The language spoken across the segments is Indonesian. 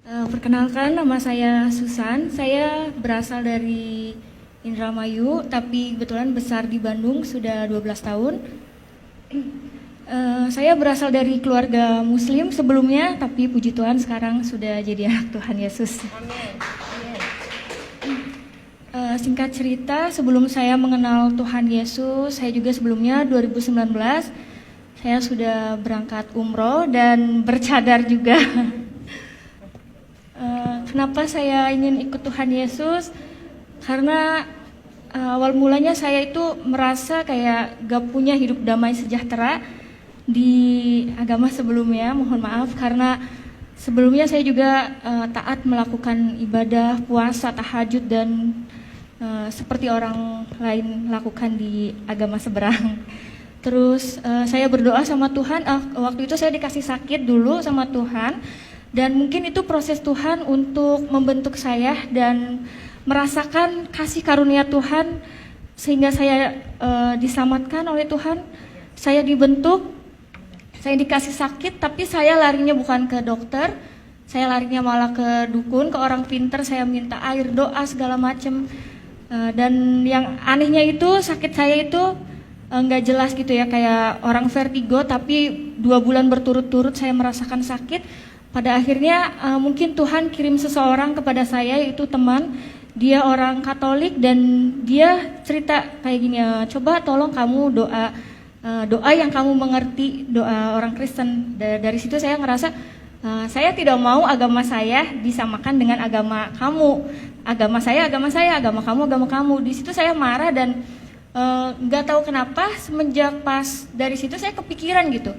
Perkenalkan, nama saya Susan. Saya berasal dari Indramayu, tapi kebetulan besar di Bandung sudah 12 tahun. Saya berasal dari keluarga Muslim sebelumnya, tapi puji Tuhan sekarang sudah jadi anak Tuhan Yesus. Singkat cerita, sebelum saya mengenal Tuhan Yesus, saya juga sebelumnya 2019 saya sudah berangkat umroh dan bercadar juga. Kenapa saya ingin ikut Tuhan Yesus? Karena awal mulanya saya itu merasa kayak gak punya hidup damai sejahtera di agama sebelumnya. Mohon maaf karena sebelumnya saya juga taat melakukan ibadah, puasa, tahajud dan seperti orang lain lakukan di agama seberang. Terus saya berdoa sama Tuhan, waktu itu saya dikasih sakit dulu sama Tuhan. Dan mungkin itu proses Tuhan untuk membentuk saya dan merasakan kasih karunia Tuhan sehingga saya diselamatkan oleh Tuhan. Saya dibentuk, saya dikasih sakit, tapi saya larinya bukan ke dokter, saya larinya malah ke dukun, ke orang pinter. Saya minta air, doa segala macam. Dan yang anehnya itu sakit saya itu nggak jelas gitu ya, kayak orang vertigo, tapi 2 bulan berturut-turut saya merasakan sakit. Pada akhirnya mungkin Tuhan kirim seseorang kepada saya, yaitu teman. Dia orang Katolik dan dia cerita kayak gini, coba tolong kamu doa yang kamu mengerti, doa orang Kristen. Dari situ saya ngerasa saya tidak mau agama saya disamakan dengan agama kamu. Agama saya, agama kamu. Di situ saya marah dan nggak tahu kenapa semenjak pas dari situ saya kepikiran gitu.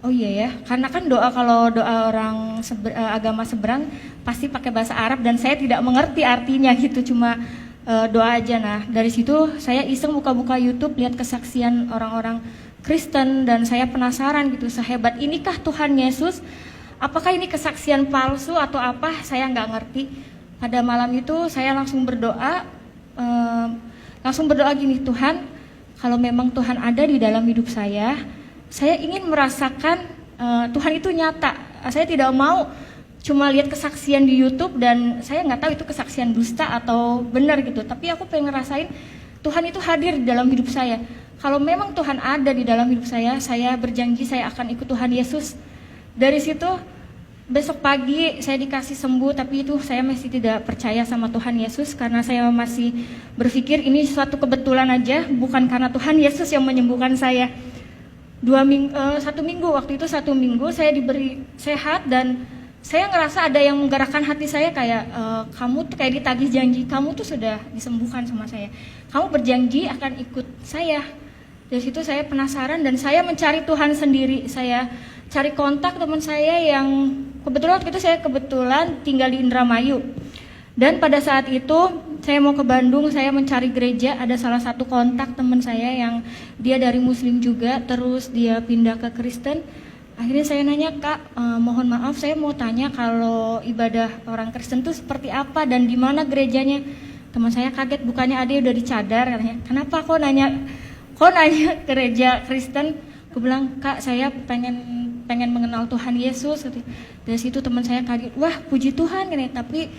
Oh iya ya, karena kan kalau doa orang agama seberang pasti pakai bahasa Arab dan saya tidak mengerti artinya gitu, cuma doa aja. Nah dari situ saya iseng buka-buka YouTube, lihat kesaksian orang-orang Kristen dan saya penasaran gitu, sehebat inikah Tuhan Yesus? Apakah ini kesaksian palsu atau apa? Saya nggak ngerti. Pada malam itu saya langsung berdoa gini, Tuhan, kalau memang Tuhan ada di dalam hidup saya ingin merasakan Tuhan itu nyata. Saya tidak mau cuma lihat kesaksian di YouTube dan saya nggak tahu itu kesaksian dusta atau benar gitu. Tapi aku pengen ngerasain Tuhan itu hadir di dalam hidup saya. Kalau memang Tuhan ada di dalam hidup saya berjanji saya akan ikut Tuhan Yesus. Dari situ besok pagi saya dikasih sembuh, tapi itu saya masih tidak percaya sama Tuhan Yesus karena saya masih berpikir ini suatu kebetulan aja, bukan karena Tuhan Yesus yang menyembuhkan saya. 1 minggu, waktu itu 1 minggu saya diberi sehat dan saya ngerasa ada yang menggerakkan hati saya kayak kamu tuh kayak ditagih janji, kamu tuh sudah disembuhkan sama saya, kamu berjanji akan ikut saya. Dari situ saya penasaran dan saya mencari Tuhan sendiri. Saya cari kontak teman saya yang kebetulan waktu itu saya tinggal di Indramayu. Dan pada saat itu saya mau ke Bandung, saya mencari gereja, ada salah satu kontak teman saya yang dia dari Muslim juga, terus dia pindah ke Kristen. Akhirnya saya nanya, Kak, mohon maaf saya mau tanya kalau ibadah orang Kristen itu seperti apa dan di mana gerejanya. Teman saya kaget, bukannya ada udah dicadar, katanya. Kenapa kok nanya gereja Kristen? Aku bilang, Kak, saya pengen mengenal Tuhan Yesus. Dari situ teman saya kaget, wah puji Tuhan, tapi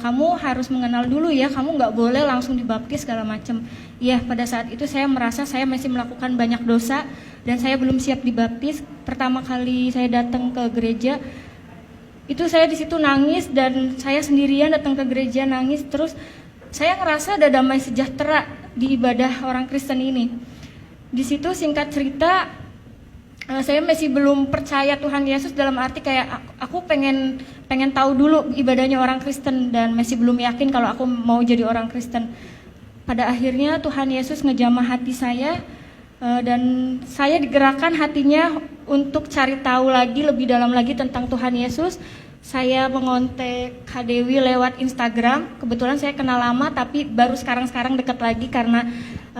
kamu harus mengenal dulu ya, kamu nggak boleh langsung dibaptis segala macam. Iya, pada saat itu saya merasa saya masih melakukan banyak dosa dan saya belum siap dibaptis. Pertama kali saya datang ke gereja itu saya di situ nangis dan saya sendirian datang ke gereja nangis. Terus saya ngerasa ada damai sejahtera di ibadah orang Kristen ini. Di situ singkat cerita saya masih belum percaya Tuhan Yesus, dalam arti kayak aku pengen tahu dulu ibadahnya orang Kristen dan masih belum yakin kalau aku mau jadi orang Kristen. Pada akhirnya Tuhan Yesus ngejamah hati saya dan saya digerakkan hatinya untuk cari tahu lagi lebih dalam lagi tentang Tuhan Yesus. Saya mengontak Kak Dewi lewat Instagram. Kebetulan saya kenal lama tapi baru sekarang dekat lagi karena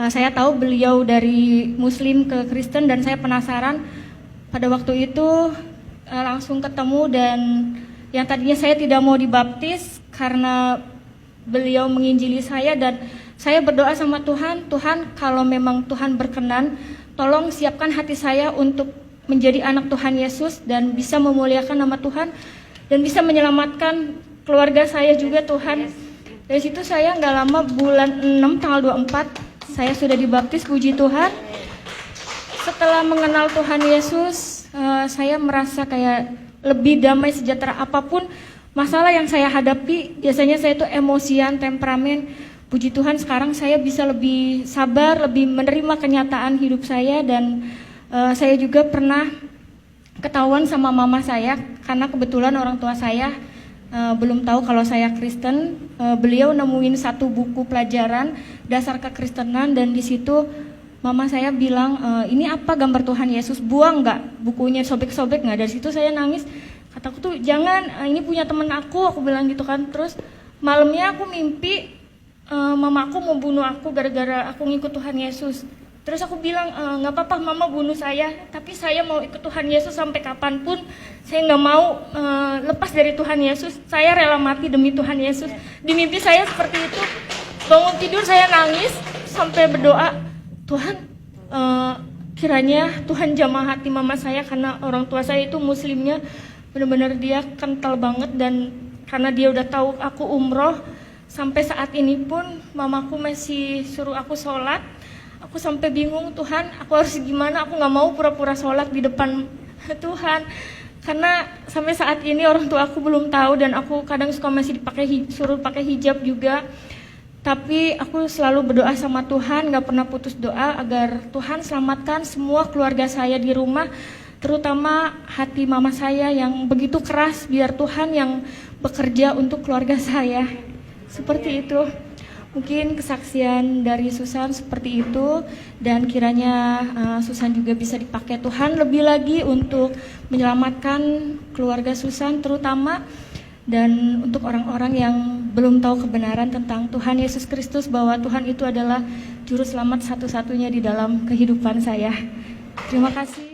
saya tahu beliau dari Muslim ke Kristen dan saya penasaran. Pada waktu itu langsung ketemu dan yang tadinya saya tidak mau dibaptis karena beliau menginjili saya dan saya berdoa sama Tuhan, Tuhan kalau memang Tuhan berkenan, tolong siapkan hati saya untuk menjadi anak Tuhan Yesus dan bisa memuliakan nama Tuhan. dan bisa menyelamatkan keluarga saya juga Tuhan. Dari situ saya nggak lama, bulan 6 tanggal 24 saya sudah dibaptis, puji Tuhan. Setelah mengenal Tuhan Yesus, saya merasa kayak lebih damai, sejahtera. Apapun masalah yang saya hadapi, biasanya saya itu emosian, temperamen. Puji Tuhan sekarang saya bisa lebih sabar, lebih menerima kenyataan hidup saya. Dan saya juga pernah ketahuan sama mama saya, karena kebetulan orang tua saya belum tahu kalau saya Kristen. Beliau nemuin satu buku pelajaran dasar kekristenan, dan di situ mama saya bilang, ini apa, gambar Tuhan Yesus, buang nggak bukunya, sobek-sobek nggak. Dari situ saya nangis, kataku tuh jangan, ini punya temen aku bilang gitu kan. Terus malamnya aku mimpi mamaku mau bunuh aku gara-gara aku ngikut Tuhan Yesus. Terus aku bilang, nggak apa-apa mama bunuh saya, tapi saya mau ikut Tuhan Yesus sampai kapanpun. Saya nggak mau lepas dari Tuhan Yesus, saya rela mati demi Tuhan Yesus. Di mimpi saya seperti itu. Bangun tidur saya nangis sampai berdoa, Tuhan kiranya Tuhan jamah hati mama saya, karena orang tua saya itu muslimnya benar-benar dia kental banget. Dan karena dia udah tahu aku umroh, sampai saat ini pun mamaku masih suruh aku sholat. Aku sampai bingung, Tuhan aku harus gimana, aku gak mau pura-pura sholat di depan Tuhan. Karena sampai saat ini orang tua aku belum tahu, dan aku kadang suka masih suruh pakai hijab juga. Tapi aku selalu berdoa sama Tuhan, gak pernah putus doa agar Tuhan selamatkan semua keluarga saya di rumah, terutama hati mama saya yang begitu keras, biar Tuhan yang bekerja untuk keluarga saya. Seperti itu. Mungkin kesaksian dari Susan seperti itu, dan kiranya Susan juga bisa dipakai Tuhan lebih lagi untuk menyelamatkan keluarga Susan terutama, dan untuk orang-orang yang belum tahu kebenaran tentang Tuhan Yesus Kristus, bahwa Tuhan itu adalah juru selamat satu-satunya di dalam kehidupan saya. Terima kasih.